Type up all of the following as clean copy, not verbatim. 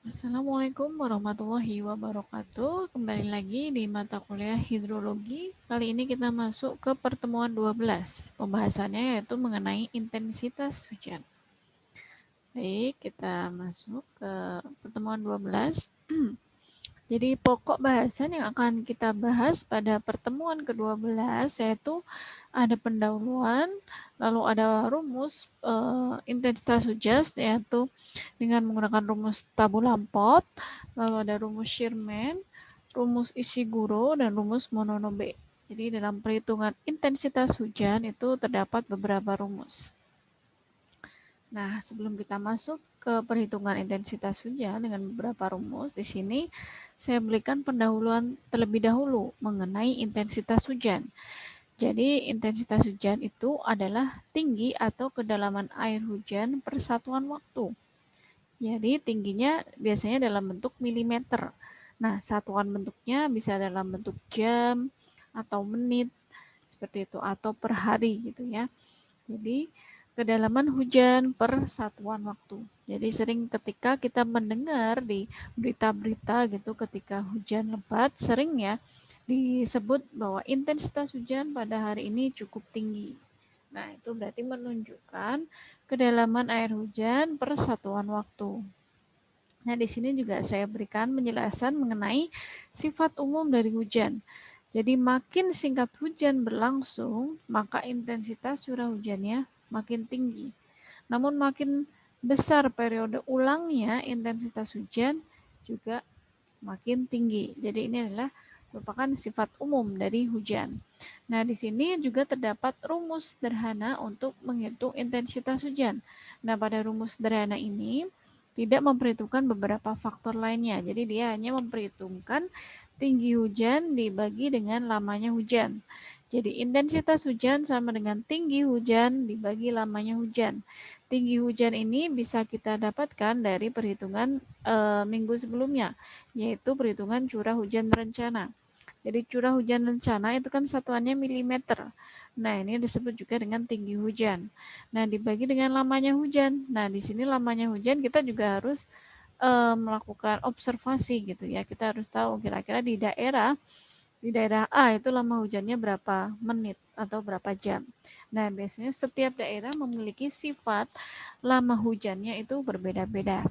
Assalamualaikum warahmatullahi wabarakatuh. Kembali lagi di mata kuliah hidrologi. Kali ini kita masuk ke pertemuan 12. Pembahasannya yaitu mengenai intensitas hujan. Baik, kita masuk ke pertemuan 12. Jadi pokok bahasan yang akan kita bahas pada pertemuan ke-12 yaitu ada pendahuluan, lalu ada rumus intensitas hujan yaitu dengan menggunakan rumus tabu lampot, lalu ada rumus Shearman, rumus Ishiguro, dan rumus Mononobe. Jadi dalam perhitungan intensitas hujan itu terdapat beberapa rumus. Nah, sebelum kita masuk ke perhitungan intensitas hujan dengan beberapa rumus, di sini saya berikan pendahuluan terlebih dahulu mengenai intensitas hujan. Jadi, intensitas hujan itu adalah tinggi atau kedalaman air hujan per satuan waktu. Jadi, tingginya biasanya dalam bentuk milimeter. Nah, satuan bentuknya bisa dalam bentuk jam atau menit, seperti itu, atau per hari gitu ya. Jadi, kedalaman hujan per satuan waktu. Jadi sering ketika kita mendengar di berita-berita gitu ketika hujan lebat sering ya disebut bahwa intensitas hujan pada hari ini cukup tinggi. Nah, itu berarti menunjukkan kedalaman air hujan per satuan waktu. Nah, di sini juga saya berikan penjelasan mengenai sifat umum dari hujan. Jadi makin singkat hujan berlangsung, maka intensitas curah hujannya makin tinggi. Namun makin besar periode ulangnya, intensitas hujan juga makin tinggi. Jadi ini adalah merupakan sifat umum dari hujan. Nah, di sini juga terdapat rumus sederhana untuk menghitung intensitas hujan. Nah, pada rumus sederhana ini tidak memperhitungkan beberapa faktor lainnya. Jadi dia hanya memperhitungkan tinggi hujan dibagi dengan lamanya hujan. Jadi intensitas hujan sama dengan tinggi hujan dibagi lamanya hujan. Tinggi hujan ini bisa kita dapatkan dari perhitungan minggu sebelumnya, yaitu perhitungan curah hujan rencana. Jadi curah hujan rencana itu kan satuannya milimeter. Nah, ini disebut juga dengan tinggi hujan. Nah, dibagi dengan lamanya hujan. Nah, di sini lamanya hujan kita juga harus melakukan observasi gitu ya. Kita harus tahu kira-kira di daerah A itu lama hujannya berapa menit atau berapa jam. Nah, biasanya setiap daerah memiliki sifat lama hujannya itu berbeda-beda.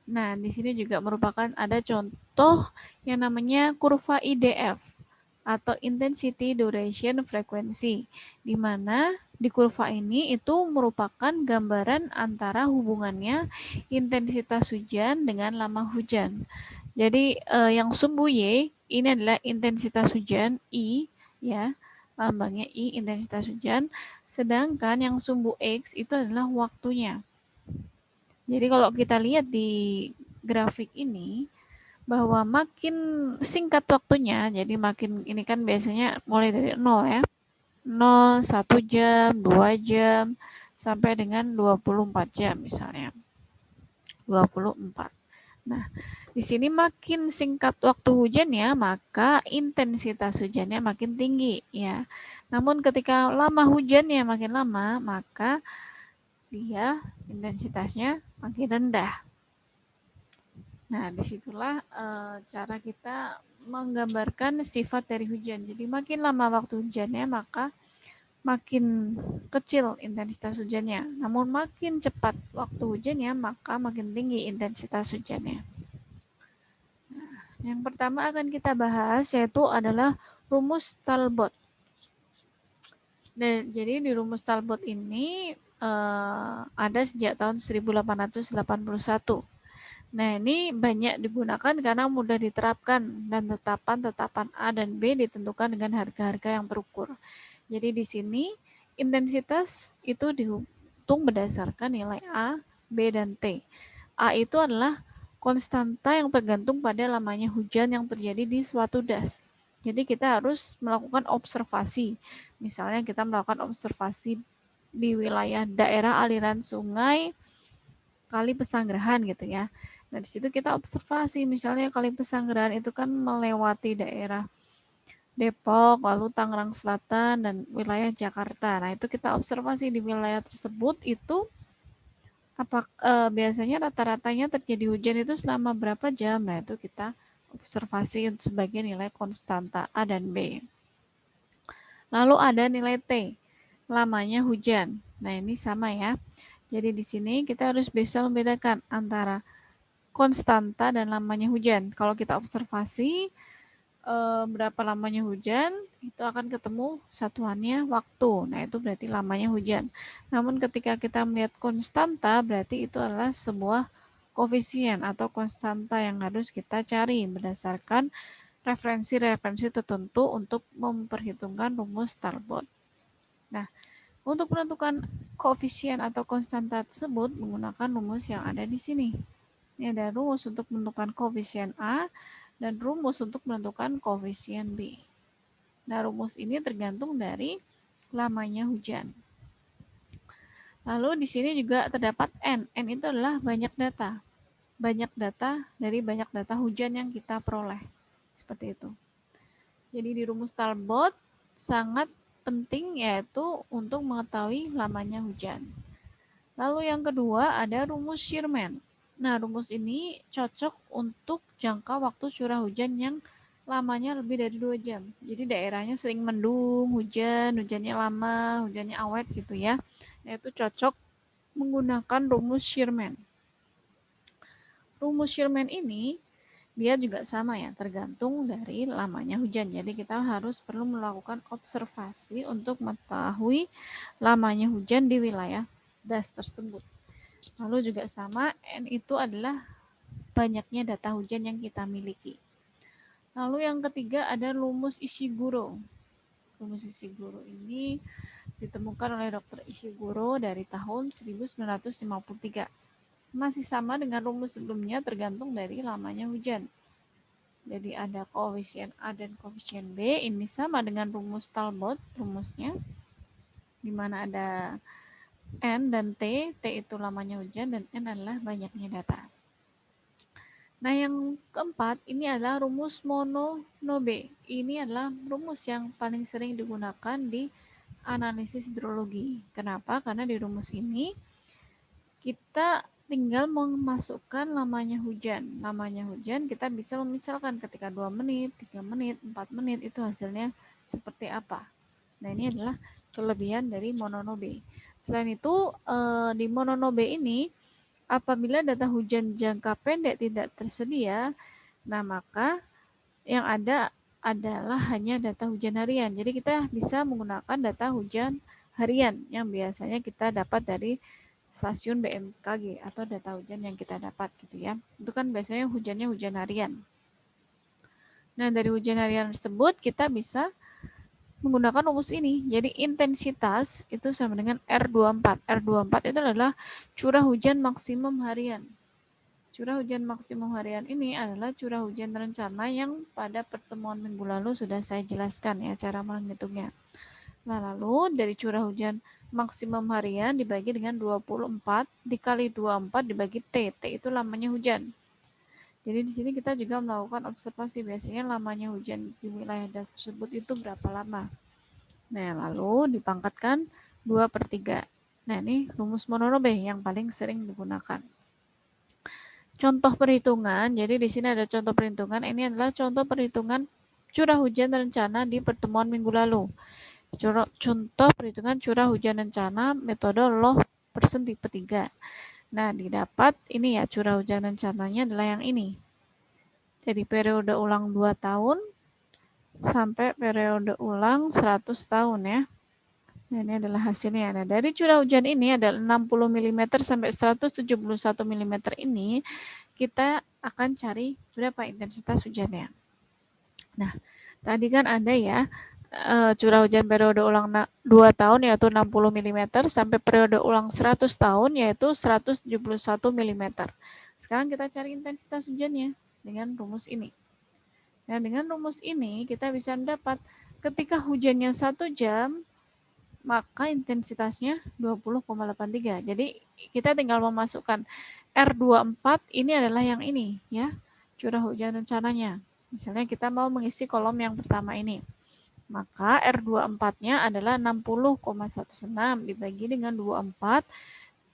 Nah, di sini juga merupakan ada contoh yang namanya kurva IDF atau Intensity Duration Frequency, di mana di kurva ini itu merupakan gambaran antara hubungannya intensitas hujan dengan lama hujan. Jadi yang sumbu Y ini adalah intensitas hujan I ya, lambangnya I intensitas hujan, sedangkan yang sumbu X itu adalah waktunya. Jadi kalau kita lihat di grafik ini bahwa makin singkat waktunya, jadi makin ini kan biasanya mulai dari 0 ya. 0, 1 jam, 2 jam, sampai dengan 24 jam misalnya. 24. Nah, di sini makin singkat waktu hujannya, maka intensitas hujannya makin tinggi ya. Namun ketika lama hujannya makin lama, maka dia intensitasnya makin rendah. Nah, disitulah cara kita menggambarkan sifat dari hujan. Jadi makin lama waktu hujannya, maka makin kecil intensitas hujannya. Namun makin cepat waktu hujannya, maka makin tinggi intensitas hujannya. Nah, yang pertama akan kita bahas yaitu adalah rumus Talbot. Dan jadi di rumus Talbot ini ada sejak tahun 1881. Nah, ini banyak digunakan karena mudah diterapkan dan tetapan-tetapan A dan B ditentukan dengan harga-harga yang terukur. Jadi di sini intensitas itu dihitung berdasarkan nilai A, B, dan T. A itu adalah konstanta yang tergantung pada lamanya hujan yang terjadi di suatu das. Jadi kita harus melakukan observasi. Misalnya kita melakukan observasi di wilayah daerah aliran sungai Kali Pesanggerahan gitu ya. Nah, di situ kita observasi misalnya Kali Pesanggerahan itu kan melewati daerah Depok, lalu Tangerang Selatan dan wilayah Jakarta. Nah, itu kita observasi di wilayah tersebut itu Biasanya rata-ratanya terjadi hujan itu selama berapa jam? Nah, itu kita observasi sebagai nilai konstanta A dan B. Lalu ada nilai T, lamanya hujan. Nah, ini sama ya. Jadi di sini kita harus bisa membedakan antara konstanta dan lamanya hujan. Kalau kita observasi berapa lamanya hujan, itu akan ketemu satuannya waktu. Nah, itu berarti lamanya hujan. Namun ketika kita melihat konstanta, berarti itu adalah sebuah koefisien atau konstanta yang harus kita cari berdasarkan referensi-referensi tertentu untuk memperhitungkan rumus Talbot. Nah, untuk menentukan koefisien atau konstanta tersebut menggunakan rumus yang ada di sini. Ini ada rumus untuk menentukan koefisien A dan rumus untuk menentukan koefisien B. Nah, rumus ini tergantung dari lamanya hujan. Lalu di sini juga terdapat N. N itu adalah banyak data. Banyak data dari banyak data hujan yang kita peroleh. Seperti itu. Jadi di rumus Talbot sangat penting yaitu untuk mengetahui lamanya hujan. Lalu yang kedua ada rumus Shearman. Nah, rumus ini cocok untuk jangka waktu curah hujan yang lamanya lebih dari 2 jam. Jadi daerahnya sering mendung, hujannya lama, hujannya awet gitu ya. Nah, itu cocok menggunakan rumus Shearman. Rumus Shearman ini dia juga sama ya, tergantung dari lamanya hujan. Jadi kita harus perlu melakukan observasi untuk mengetahui lamanya hujan di wilayah das tersebut. Lalu juga sama, N itu adalah banyaknya data hujan yang kita miliki. Lalu yang ketiga ada rumus Ishiguro. Rumus Ishiguro ini ditemukan oleh Dr. Ishiguro dari tahun 1953. Masih sama dengan rumus sebelumnya tergantung dari lamanya hujan. Jadi ada koefisien A dan koefisien B, ini sama dengan rumus Talbot, rumusnya, di mana ada N dan T, T itu lamanya hujan, dan N adalah banyaknya data. Nah, yang keempat, ini adalah rumus Mononobe. Ini adalah rumus yang paling sering digunakan di analisis hidrologi. Kenapa? Karena di rumus ini, kita tinggal memasukkan lamanya hujan. Lamanya hujan kita bisa memisalkan ketika 2 menit, 3 menit, 4 menit itu hasilnya seperti apa. Nah, ini adalah kelebihan dari Mononobe. Selain itu, di Mononobe ini apabila data hujan jangka pendek tidak tersedia, nah maka yang ada adalah hanya data hujan harian. Jadi kita bisa menggunakan data hujan harian yang biasanya kita dapat dari stasiun BMKG atau data hujan yang kita dapat gitu ya. Itu kan biasanya hujannya hujan harian. Nah, dari hujan harian tersebut kita bisa menggunakan rumus ini. Jadi intensitas itu sama dengan R24. R24 itu adalah curah hujan maksimum harian. Curah hujan maksimum harian ini adalah curah hujan rencana yang pada pertemuan minggu lalu sudah saya jelaskan ya cara menghitungnya. Nah, lalu dari curah hujan maksimum harian dibagi dengan 24 dikali 24 dibagi T. T itu lamanya hujan. Jadi di sini kita juga melakukan observasi biasanya lamanya hujan di wilayah tersebut itu berapa lama. Nah, lalu dipangkatkan 2/3. Nah, ini rumus Mononobe yang paling sering digunakan. Contoh perhitungan, jadi di sini ada contoh perhitungan. Ini adalah contoh perhitungan curah hujan rencana di pertemuan minggu lalu. Contoh perhitungan curah hujan rencana metode Loh Person tipe 3. Nah, didapat ini ya curah hujan rencananya adalah yang ini. Jadi periode ulang 2 tahun sampai periode ulang 100 tahun ya. Nah, ini adalah hasilnya. Nah, dari curah hujan ini adalah 60 mm sampai 171 mm ini kita akan cari berapa intensitas hujannya. Nah, tadi kan ada ya curah hujan periode ulang 2 tahun yaitu 60 mm sampai periode ulang 100 tahun yaitu 171 mm. Sekarang kita cari intensitas hujannya dengan rumus ini. Nah, dengan rumus ini kita bisa mendapat ketika hujannya 1 jam maka intensitasnya 20,83. Jadi kita tinggal memasukkan R24 ini adalah yang ini ya, curah hujan rencananya. Misalnya kita mau mengisi kolom yang pertama ini. Maka R24-nya adalah 60,16 dibagi dengan 24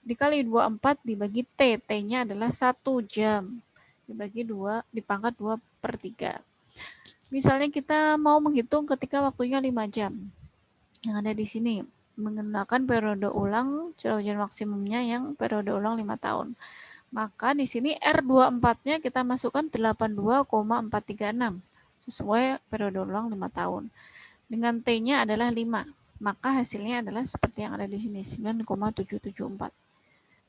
dikali 24 dibagi T. T-nya adalah 1 jam. Dibagi 2, dipangkat 2 per 3. Misalnya kita mau menghitung ketika waktunya 5 jam. Yang ada di sini menggunakan periode ulang curah hujan maksimumnya yang periode ulang 5 tahun. Maka di sini R24-nya kita masukkan 82,436 sesuai periode ulang 5 tahun. Dengan T-nya adalah 5. Maka hasilnya adalah seperti yang ada di sini 9,774.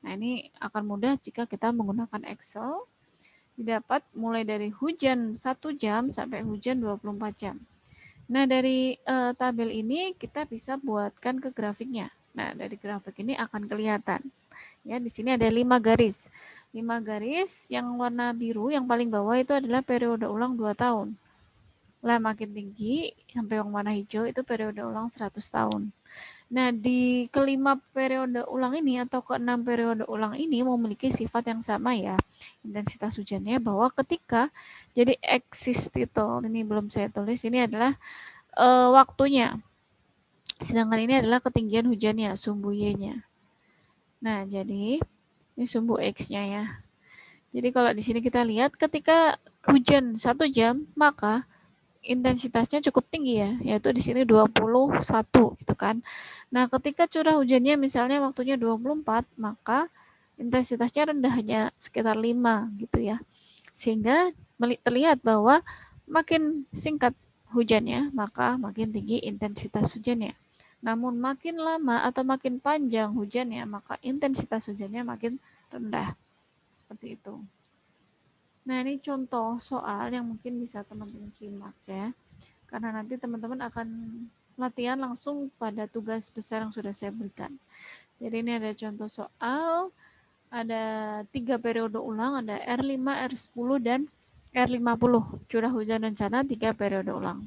Nah, ini akan mudah jika kita menggunakan Excel. Didapat mulai dari hujan 1 jam sampai hujan 24 jam. Nah, dari tabel ini kita bisa buatkan ke grafiknya. Nah, dari grafik ini akan kelihatan. Ya, di sini ada 5 garis. 5 garis yang warna biru yang paling bawah itu adalah periode ulang 2 tahun. Lah makin tinggi sampai yang warna hijau itu periode ulang 100 tahun. Nah, di kelima periode ulang ini atau keenam periode ulang ini memiliki sifat yang sama ya. Intensitas hujannya bahwa ketika jadi existential ini belum saya tulis, ini adalah waktunya. Sedangkan ini adalah ketinggian hujannya, sumbu Y-nya. Nah, jadi ini sumbu X-nya ya. Jadi kalau di sini kita lihat ketika hujan 1 jam, maka intensitasnya cukup tinggi ya, yaitu di sini 21 gitu kan. Nah, ketika curah hujannya misalnya waktunya 24, maka intensitasnya rendah hanya sekitar 5 gitu ya. Sehingga terlihat bahwa makin singkat hujannya, maka makin tinggi intensitas hujannya. Namun makin lama atau makin panjang hujannya, maka intensitas hujannya makin rendah. Seperti itu. Nah, ini contoh soal yang mungkin bisa teman-teman simak ya. Karena nanti teman-teman akan latihan langsung pada tugas besar yang sudah saya berikan. Jadi ini ada contoh soal, ada 3 periode ulang, ada R5, R10, dan R50. Curah hujan rencana 3 periode ulang.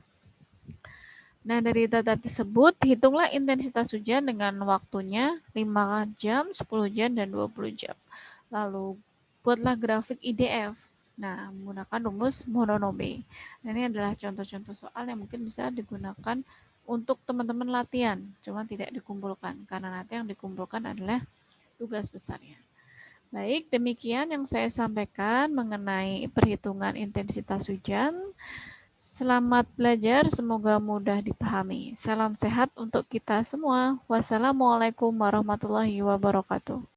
Nah, dari data tersebut, hitunglah intensitas hujan dengan waktunya 5 jam, 10 jam, dan 20 jam. Lalu, buatlah grafik IDF. Nah, menggunakan rumus Monodromy. Nah, ini adalah contoh-contoh soal yang mungkin bisa digunakan untuk teman-teman latihan, cuma tidak dikumpulkan, karena nanti yang dikumpulkan adalah tugas besarnya. Baik, demikian yang saya sampaikan mengenai perhitungan intensitas hujan. Selamat belajar, semoga mudah dipahami. Salam sehat untuk kita semua. Wassalamualaikum warahmatullahi wabarakatuh.